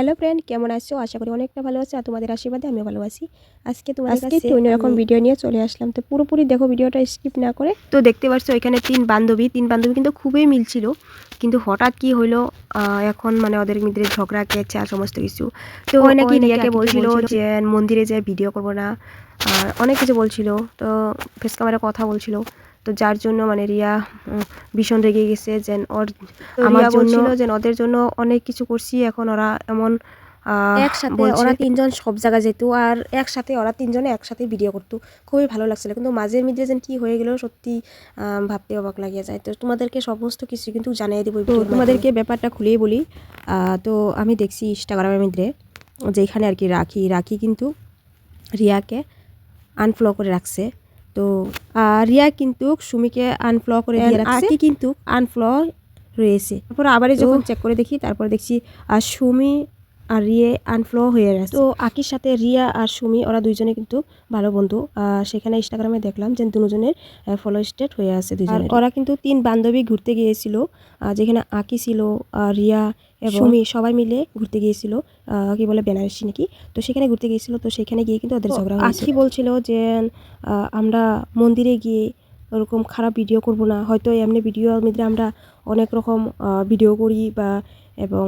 Hello friend, কেমন আছো? আশা করি অনেকটা ভালো আছো আর তোমাদের আশীর্বাদে আমিও ভালো আছি। আজকে তোমাদের কাছে একটু অন্যরকম ভিডিও নিয়ে চলে আসলাম। তো পুরোপুরি দেখো, ভিডিওটা স্কিপ না করে। তো দেখতে পাচ্ছ এখানে তিন বান্ধবী কিন্তু খুবই মিল ছিল, কিন্তু হঠাৎ কি হইলো এখন মানে ওদের মধ্যে ঝগড়া কেচে আর সমস্ত কিছু। তো ওই নাকি রিয়াকে বলছিল যে মন্দিরে যে ভিডিও করবো না, আর অনেক কিছু বলছিল। তো ফেস ক্যামেরা কথা বলছিল, তো যার জন্য মানে রিয়া ভীষণ রেগে গেছে যে আমার জন্য যে ওদের জন্য অনেক কিছু করছি, এখন ওরা এমন একসাথে ওরা তিনজন সব জায়গায় যেত আর একসাথে ওরা তিনজনে একসাথে ভিডিও করতো, খুবই ভালো লাগছিল। কিন্তু মাঝে মধ্যে যেন কি হয়ে গেল সত্যি ভাবতে অবাক লাগিয়ে যায়। তো তোমাদেরকে সমস্ত কিছু কিন্তু জানিয়ে দেবো। তো তোমাদেরকে ব্যাপারটা খুলেই বলি। তো আমি দেখছি ইনস্টাগ্রামের মধ্যে যেখানে আর কি রাখি কিন্তু রিয়াকে আনফলো করে রাখছে। তো রিয়া কিন্তু সুমিকে আনফলো করে দিয়ে রাখছে, কিন্তু আনফলো রয়েছে। তারপর আবারই যখন চেক করে দেখি, তারপর দেখছি সুমি আর রিয়ে আনফলো হয়ে গেছে। তো আকির সাথে রিয়া আর সুমি ওরা দুইজনে কিন্তু ভালো বন্ধু। সেখানে ইনস্টাগ্রামে দেখলাম যে দুজনের ফলো স্টেট হয়ে আছে দুজনের। ওরা কিন্তু তিন বান্ধবী ঘুরতে গিয়েছিল, যেখানে আকি ছিল, রিয়া এবং সুমি সবাই মিলে ঘুরতে গিয়েছিল, কি বলে বেনারসি নাকি। তো সেখানে ঘুরতে গিয়েছিল, তো সেখানে গিয়ে কিন্তু ওদের ঝগড়া হয়েছে। আকি বলছিল যে আমরা মন্দিরে গিয়ে ওরকম খারাপ ভিডিও করব না, হয়তো এমনি ভিডিওর মধ্যে আমরা অনেক রকম ভিডিও করি বা এবং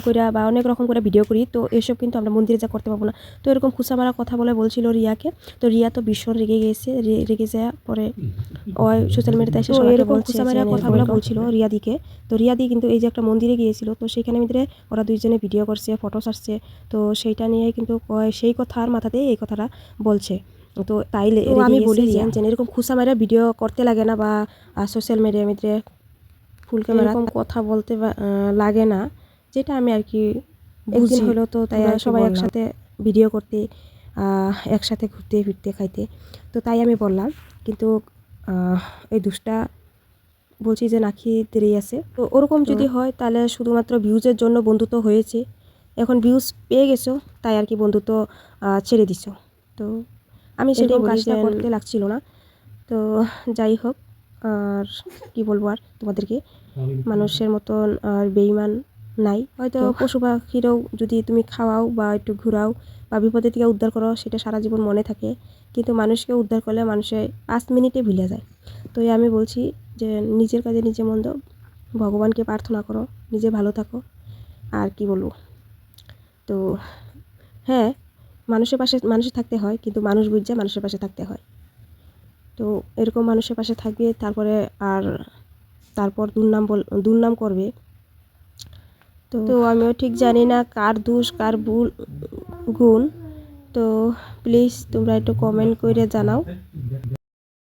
করে বা অনেক রকম করে ভিডিও করি, তো এসব কিন্তু আমরা মন্দিরে যা করতে পারবো না। তো এরকম খুসামারা কথা বলছিল রিয়াকে। তো রিয়া তো ভীষণ রেগে গেছে, রেগে যাওয়া পরে ওই সোশ্যাল মিডিয়াতে এসে এরকম খুসামারা কথা বলছিল রিয়াদিকে। তো রিয়াদি কিন্তু এই যে একটা মন্দিরে গিয়েছিল, তো সেখানে মধ্যে ওরা দুইজনে ভিডিও করছে, ফটো ছাড়ছে। তো সেইটা নিয়ে কিন্তু সেই কথার মাথাতেই এই কথাটা বলছে। তো তাই আমি বলি যে এরকম খুসামারা ভিডিও করতে লাগে না, বা সোশ্যাল মিডিয়ার মধ্যে ফুল ক্যামেরা এরকম কথা বলতে লাগে না, যেটা আমি আর কি একদিন হলো। তো তাই সবাই একসাথে ভিডিও করতে, একসাথে ঘুরতে ফিরতে খাইতে, তো তাই আমি বললাম। কিন্তু এই দুষ্টা বলছি যে নাকি দেরি আছে। তো ওরকম যদি হয় তাহলে শুধুমাত্র ভিউজের জন্য বন্ধুত্ব হয়েছে, এখন ভিউজ পেয়ে গেছো তাই আর কি বন্ধুত্ব ছেড়ে দিছো। তো আমি সেরকম কাজটা করতে লাগছিল না। তো যাই হোক, আর কি বলবো আর তোমাদেরকে, মানুষের মতন আর বেঈমান নাই। হয়তো পশু পাখিরও যদি তুমি খাওয়াও বা একটু ঘুরাও বা বিপদের থেকে উদ্ধার করো, সেটা সারা জীবন মনে থাকে। কিন্তু মানুষকে উদ্ধার করলে মানুষের 5 মিনিটে ভুলে যায়। তো আমি বলছি যে নিজের কাজে নিজে মন দাও, ভগবানকে প্রার্থনা করো, নিজে ভালো থাকো। আর কি বলবো, তো হ্যাঁ, মানুষের থাকতে হয়, কিন্তু মানুষ বুঝছে মানুষের পাশে থাকতে হয়। তো এরকম মানুষের পাশে থাকবে, তারপর দুর্নাম করবে। তো আমিও ঠিক জানি না কার দোষ কার গুণ। তো প্লিজ তোমরা একটু কমেন্ট করে জানাও।